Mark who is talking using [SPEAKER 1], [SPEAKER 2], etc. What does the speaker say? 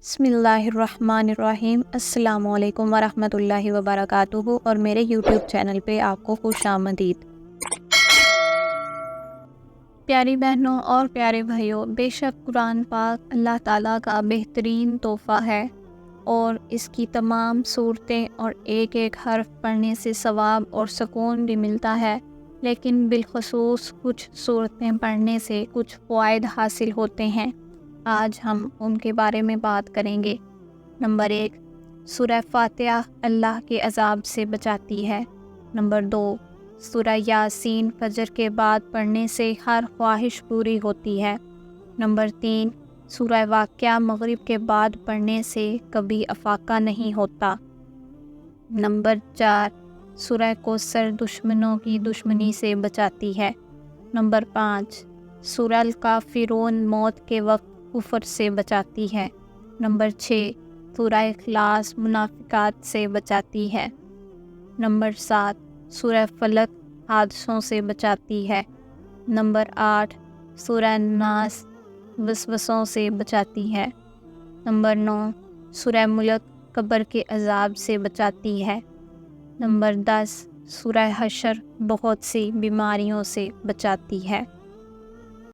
[SPEAKER 1] بسم اللہ الرحمن الرحیم۔ السلام علیکم ورحمۃ اللہ وبرکاتہ، اور میرے یوٹیوب چینل پہ آپ کو خوش آمدید۔ پیاری بہنوں اور پیارے بھائیوں، بے شک قرآن پاک اللہ تعالیٰ کا بہترین تحفہ ہے، اور اس کی تمام صورتیں اور ایک ایک حرف پڑھنے سے ثواب اور سکون بھی ملتا ہے، لیکن بالخصوص کچھ صورتیں پڑھنے سے کچھ فوائد حاصل ہوتے ہیں۔ آج ہم ان کے بارے میں بات کریں گے۔ نمبر 1، سورہ فاتحہ اللہ کے عذاب سے بچاتی ہے۔ نمبر 2، سورہ یاسین فجر کے بعد پڑھنے سے ہر خواہش پوری ہوتی ہے۔ نمبر 3، سورہ واقعہ مغرب کے بعد پڑھنے سے کبھی افاقہ نہیں ہوتا۔ نمبر 4، سورہ کوثر دشمنوں کی دشمنی سے بچاتی ہے۔ نمبر 5، سورہ الکافرون موت کے وقت کفر سے بچاتی ہے۔ نمبر 6، سورہ اخلاص منافقات سے بچاتی ہے۔ نمبر 7، سورہ فلق حادثوں سے بچاتی ہے۔ نمبر 8، سورہ ناس وسوسوں سے بچاتی ہے۔ نمبر 9، سورہ ملک قبر کے عذاب سے بچاتی ہے۔ نمبر 10، سورہ حشر بہت سی بیماریوں سے بچاتی ہے۔